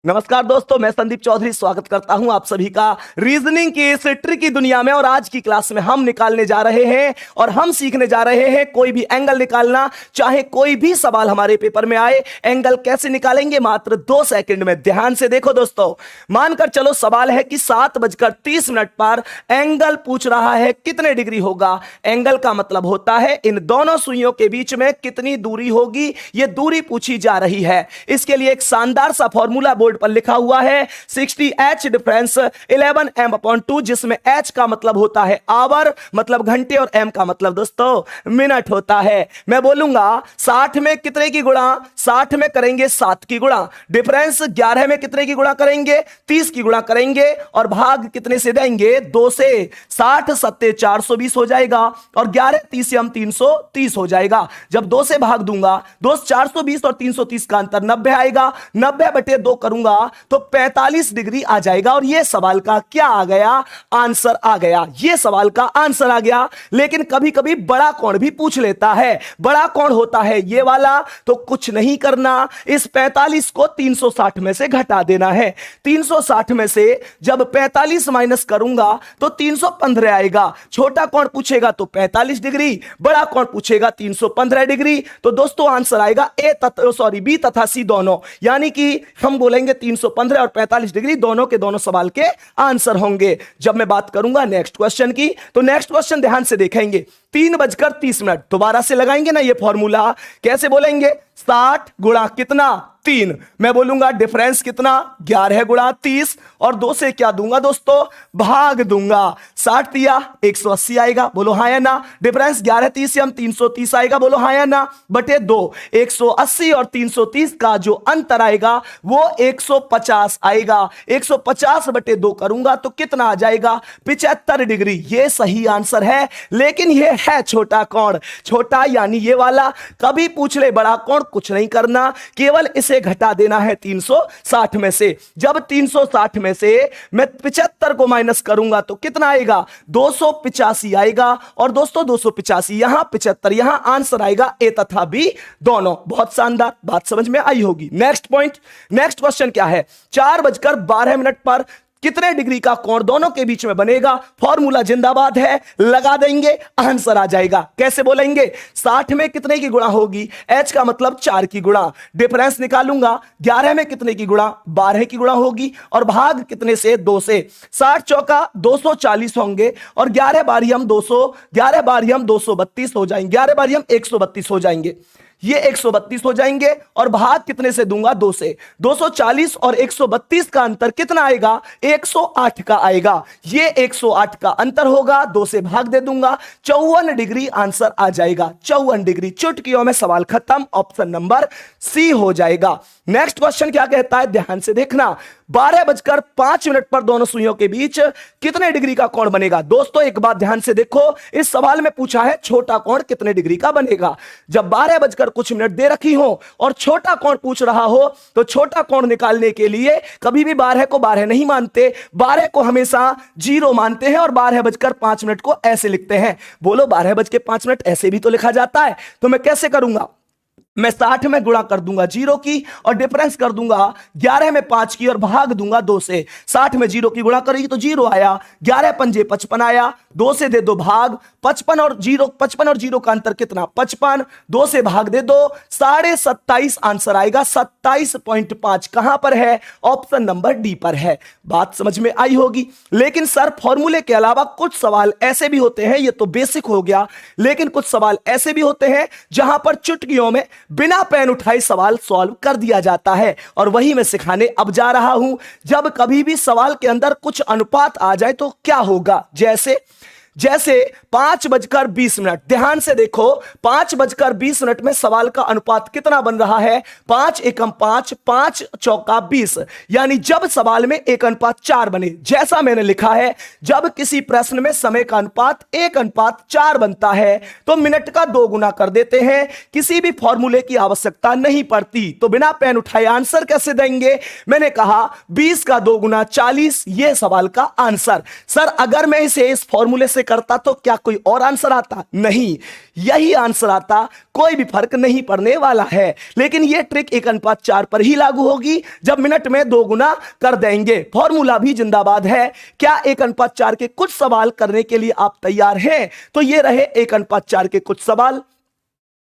नमस्कार दोस्तों, मैं संदीप चौधरी स्वागत करता हूं आप सभी का रीजनिंग की इस ट्रिकी दुनिया में। और आज की क्लास में हम निकालने जा रहे हैं और हम सीखने जा रहे हैं कोई भी एंगल निकालना, चाहे कोई भी सवाल हमारे पेपर में आए। एंगल कैसे निकालेंगे मात्र 2 सेकंड में। ध्यान से देखो दोस्तों, मानकर चलो सवाल है कि 7:30 पर एंगल पूछ रहा है कितने डिग्री होगा। एंगल का मतलब होता है इन दोनों सुइयों के बीच में कितनी दूरी होगी, यह दूरी पूछी जा रही है। इसके लिए एक शानदार सा फॉर्मूला बोर्ड पर लिखा हुआ है 60h डिफरेंस 11m/2, जिसमें h का मतलब होता है आवर मतलब घंटे और m का मतलब दोस्तों मिनट होता है। मैं बोलूंगा 60 में कितने की गुणा, 60 में करेंगे 7 की गुणा, डिफरेंस 11 में कितने की गुणा करेंगे, 30 की गुणा करेंगे और भाग कितने से देंगे, 2 से। 60 सत्ते 420 हो जाएगा और 11 30 हम 330 हो जाएगा। जब 2 से भाग दूंगा, 2 420 और 330 का अंतर 90 आएगा। 90/2 करूंगा तो 45 डिग्री आ जाएगा। और यह सवाल का क्या आ गया, आंसर आ गया। यह सवाल का आंसर आ गया। लेकिन कभी कभी बड़ा कोण भी पूछ लेता है। बड़ा कोण होता है ये वाला, तो कुछ नहीं करना, इस 45 को 360 में से घटा देना है। 360 में से जब 45 माइनस करूंगा तो 315 आएगा। छोटा कोण पूछेगा तो 45 डिग्री, बड़ा कोण पूछेगा 315 डिग्री। तो दोस्तों आंसर आएगा बी तथा सी दोनों, यानी कि हम बोलेंगे 315 और 45 डिग्री दोनों के दोनों सवाल के आंसर होंगे। जब मैं बात करूंगा नेक्स्ट क्वेश्चन की, तो नेक्स्ट क्वेश्चन ध्यान से देखेंगे। 3:30 दोबारा से लगाएंगे ना ये फॉर्मूला। कैसे बोलेंगे, 60 गुणा कितना 3, मैं बोलूंगा डिफरेंस कितना 11 गुणा 30 और 2 से क्या दूंगा दोस्तों, भाग दूंगा। 60 दिया 180 आएगा, बोलो हाँ या ना। डिफरेंस 11 30 से हम 330 आएगा, बोलो हाँ या ना, बटे 2। 180 और 330 का जो अंतर आएगा वो 150 आएगा। 150/2 करूंगा तो कितना आ जाएगा, 75 डिग्री। ये सही आंसर है। लेकिन ये है छोटा कोण, छोटा यानी ये वाला। कभी पूछ ले बड़ा कोण, कुछ नहीं करना, केवल इसे घटा देना है 360 में से। जब 360 में से मैं 75 को माइनस करूंगा तो कितना आएगा, 285 आएगा। और दोस्तों 285 यहां 75 यहां, आंसर आएगा ए तथा बी दोनों। बहुत शानदार, बात समझ में आई होगी। नेक्स्ट पॉइंट, नेक्स्ट क्वेश्चन क्या है, 4:12 पर कितने डिग्री का कोण दोनों के बीच में बनेगा। फॉर्मूला जिंदाबाद है, लगा देंगे, आंसर आ जाएगा। कैसे बोलेंगे, 60 में कितने की गुणा होगी, h का मतलब 4 की गुणा, डिफरेंस निकालूंगा 11 में कितने की गुणा, 12 की गुणा होगी और भाग कितने से, 2 से। 60 चौका 240 होंगे और 11 बारी हम 232 हो जाएंगे, 11 बारी हम 132 हो जाएंगे। ये 132 हो जाएंगे और भाग कितने से दूंगा, 2 से। 240 और 132 का अंतर कितना आएगा, 108 का आएगा। ये 108 का अंतर होगा, 2 से भाग दे दूंगा, 54 डिग्री आंसर आ जाएगा। 54 डिग्री, चुटकियों में सवाल खत्म, ऑप्शन नंबर सी हो जाएगा। नेक्स्ट क्वेश्चन क्या कहता है, ध्यान से देखना। 12:05 पर दोनों सुइयों के बीच कितने डिग्री का कोण बनेगा। दोस्तों एक बात ध्यान से देखो, इस सवाल में पूछा है छोटा कोण कितने डिग्री का बनेगा। जब 12:कुछ दे रखी हो और छोटा कोण पूछ रहा हो तो छोटा कोण निकालने के लिए कभी भी 12 को 12 नहीं मानते, 12 को हमेशा 0 मानते हैं और 12:05 को ऐसे लिखते हैं। बोलो 12:05 ऐसे भी तो लिखा जाता है। तो मैं कैसे करूंगा, मैं 60 में गुणा कर दूंगा 0 की और डिफरेंस कर दूंगा 11 में 5 की और भाग दूंगा 2 से। 60 में 0 की गुणा करेगी तो 0 आया, 11 पंजे 55 आया, 2 से दे दो भाग, 55 और 0 का अंतर कितना, 55, 2 से भाग दे दो, 27.5 आंसर आएगा। 27.5 कहां पर है, ऑप्शन नंबर डी पर है। बात समझ में आई होगी। लेकिन सर फॉर्मूले के अलावा कुछ सवाल ऐसे भी होते हैं, ये तो बेसिक हो गया, लेकिन कुछ सवाल ऐसे भी होते हैं जहां पर चुटकियों में बिना पेन उठाए सवाल सॉल्व कर दिया जाता है। और वही मैं सिखाने अब जा रहा हूं। जब कभी भी सवाल के अंदर कुछ अनुपात आ जाए तो क्या होगा, जैसे 5:20, ध्यान से देखो, 5:20 में सवाल का अनुपात कितना बन रहा है, 5 एकम 5, 5 चौका 20, यानी जब सवाल में 1:4 बने। जैसा मैंने लिखा है, जब किसी प्रश्न में समय का अनुपात 1:4 बनता है तो मिनट का 2 गुना कर देते हैं, किसी भी फॉर्मूले की आवश्यकता नहीं पड़ती। तो बिना पेन उठाए आंसर कैसे देंगे, मैंने कहा 20 का 2 गुना 40, यह सवाल का आंसर। सर अगर मैं इसे इस फॉर्मूले से करता तो क्या कोई और आंसर आता? नहीं, यही आंसर आता, कोई भी फर्क नहीं पड़ने वाला है। लेकिन यह ट्रिक 1:4 पर ही लागू होगी जब मिनट में 2 गुना कर देंगे। फॉर्मूला भी जिंदाबाद है। क्या 1:4 के कुछ सवाल करने के लिए आप तैयार हैं? तो ये रहे 1:4 के कुछ सवाल।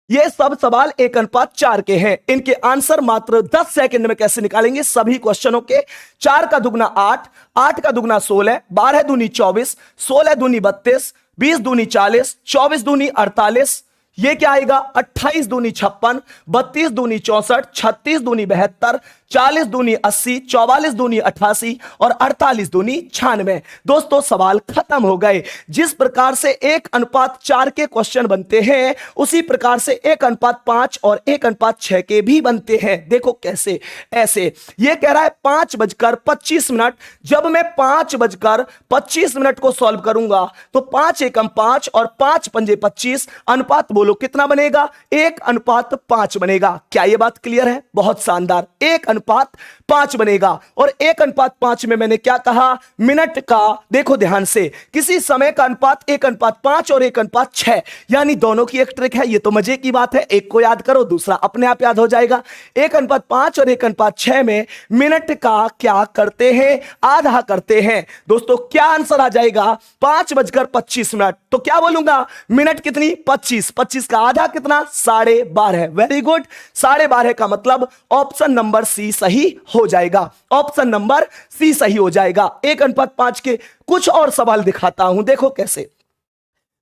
ये सब सवाल 1:4 के हैं। इनके आंसर मात्र 10 सेकंड में कैसे निकालेंगे सभी क्वेश्चनों के। 4 का दुगना 8, 8 का दुगना 16, 12 दूनी 24, 16 दूनी 32, 20 दूनी 40, 24 दूनी 48, ये क्या आएगा 28 दूनी 56, 32 दूनी 64, 36 दूनी 72, 40 दूनी 80, 44 दूनी 88 और 48 दूनी 96। दोस्तों सवाल खत्म हो गए। जिस प्रकार से 1:4 के क्वेश्चन बनते हैं उसी प्रकार से 1:5 और 1:6 के भी बनते हैं। देखो कैसे, ऐसे ये कह रहा है 5:25। जब मैं 5:25 को सॉल्व करूंगा तो 5 एकम 5 और 5 पंजे 25, अनुपात बोलो कितना बनेगा? 1:5 बनेगा। क्या यह बात क्लियर है? बहुत शानदार, 1:5 बनेगा। और 1:5 में मैंने क्या कहा? मिनट का, देखो ध्यान से, किसी समय का अनुपात 1:5 और 1:6, यानी दोनों की एक ट्रिक है। ये तो मजे की बात है, एक को याद करो दूसरा अपने आप याद हो जाएगा। 1:5 और 1:6 में मिनट का क्या करते हैं? आधा करते हैं। दोस्तों क्या आंसर आ जाएगा? 5:25। तो क्या बोलूंगा? मिनट कितनी? 25। 25 का आधा कितना? 12.5। वेरी गुड, 12.5 का मतलब ऑप्शन नंबर सी सही हो जाएगा। ऑप्शन नंबर सी सही हो जाएगा। 1:5 के कुछ और सवाल दिखाता हूं, देखो कैसे।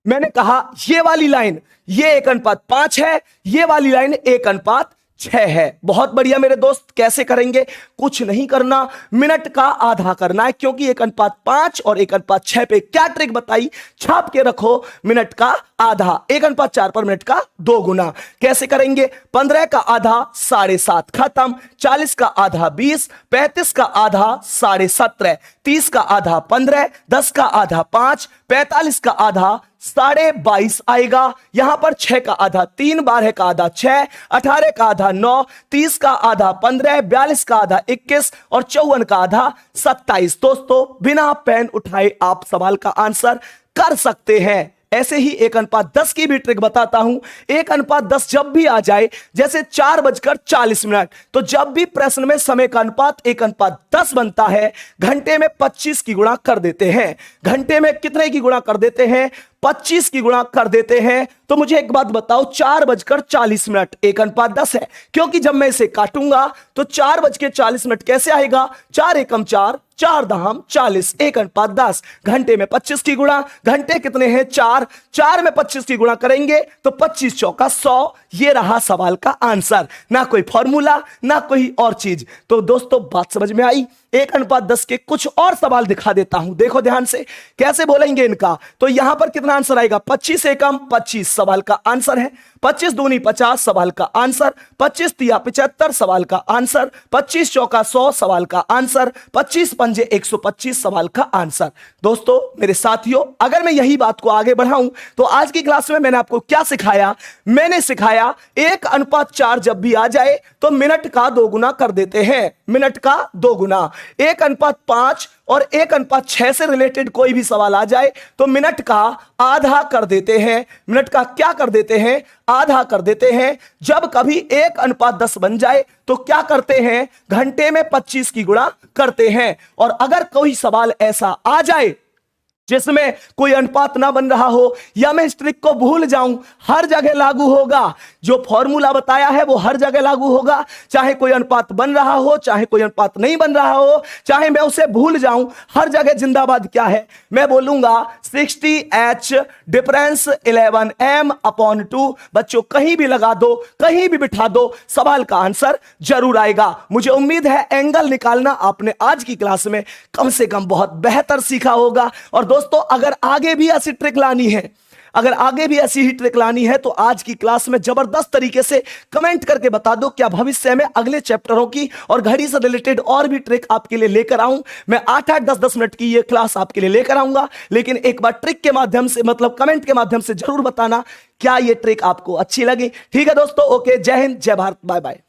मैंने कहा ये वाली लाइन ये 1:5 है, ये वाली लाइन 1:6 है। बहुत बढ़िया मेरे दोस्त, कैसे करेंगे? कुछ नहीं करना, मिनट का आधा करना है, क्योंकि 1:5 और 1:6 पे क्या ट्रिक बताई? छाप के रखो, मिनट का आधा। 1:4 पर मिनट का 2 गुना। कैसे करेंगे? 15 का आधा 7.5, खत्म। 40 का आधा 20, 35 का आधा 17.5, 30 का आधा 15, 10 का आधा 5, 45 का आधा 22.5 आएगा। यहां पर 6 का आधा 3, 12 का आधा 6, 18 का आधा 9, 30 का आधा 15, 42 का आधा 21 और 54 का आधा 27। दोस्तों बिना पेन उठाए आप सवाल का आंसर कर सकते हैं। ऐसे ही 1:10 की भी ट्रिक बताता हूं। 1:10 जब भी आ जाए, जैसे 4:40, तो जब भी प्रश्न में समय का अनुपात 1:10 बनता है, घंटे में 25 की गुणा कर देते हैं। घंटे में कितने की गुणा कर देते हैं? 25 की गुणा कर देते हैं। तो मुझे एक बात बताओ, 4:40 1:10 है, क्योंकि जब मैं इसे काटूंगा तो 4:40 कैसे आएगा? 4 एकम 4, 4 दहम 40, 1:10। घंटे में 25 की गुणा, घंटे कितने हैं? 4, 4 में 25 की गुणा करेंगे तो 25 चौका 100। ये रहा सवाल का आंसर, ना कोई फॉर्मूला ना कोई और चीज। तो दोस्तों बात समझ में आई? 1:10 के कुछ और सवाल दिखा देता हूं, देखो ध्यान से कैसे बोलेंगे इनका। तो यहां पर कितना आंसर आएगा? 25 एकम 25 सवाल का आंसर है। 25 दूनी 50 सवाल का आंसर। 25 तिया 75 सवाल का आंसर। 25 चौका 100 सवाल का आंसर। 25 पंजे 125 सवाल का आंसर। दोस्तों मेरे साथियों, अगर मैं यही बात को आगे बढ़ाऊं तो आज की क्लास में मैंने आपको क्या सिखाया? मैंने सिखाया 1:4 जब भी आ जाए तो मिनट का 2 गुना कर देते हैं। मिनट का 2 गुना। 1:5 और 1:6 से रिलेटेड कोई भी सवाल आ जाए तो मिनट का आधा कर देते हैं। मिनट का क्या कर देते हैं? आधा कर देते हैं। जब कभी 1:10 बन जाए तो क्या करते हैं? घंटे में 25 की गुणा करते हैं। और अगर कोई सवाल ऐसा आ जाए जिसमें कोई अनुपात ना बन रहा हो या मैं इस ट्रिक को भूल जाऊं, हर जगह लागू होगा। जो फॉर्मूला बताया है वो हर जगह लागू होगा, चाहे कोई अनुपात बन रहा हो चाहे कोई अनुपात नहीं बन रहा हो, चाहे मैं उसे भूल जाऊं, हर जगह जिंदाबाद क्या है? मैं बोलूंगा 60H डिफरेंस 11M/2। बच्चों कहीं भी लगा दो, कहीं भी बिठा दो, सवाल का आंसर जरूर आएगा। मुझे उम्मीद है एंगल निकालना आपने आज की क्लास में कम से कम बहुत बेहतर सीखा होगा। और दोस्तों अगर आगे भी ऐसी ट्रिक लानी है, अगर आगे भी ऐसी ही ट्रिक लानी है तो आज की क्लास में जबरदस्त तरीके से कमेंट करके बता दो, क्या भविष्य में अगले चैप्टरों की और घड़ी से रिलेटेड और भी ट्रिक आपके लिए लेकर आऊं। मैं 8-8 10-10 मिनट की ये क्लास आपके लिए लेकर आऊंगा, लेकिन एक बार ट्रिक के माध्यम से, मतलब कमेंट के माध्यम से जरूर बताना क्या ये ट्रिक आपको अच्छी लगी। ठीक है दोस्तों, ओके, जय हिंद, जय भारत, बाय बाय।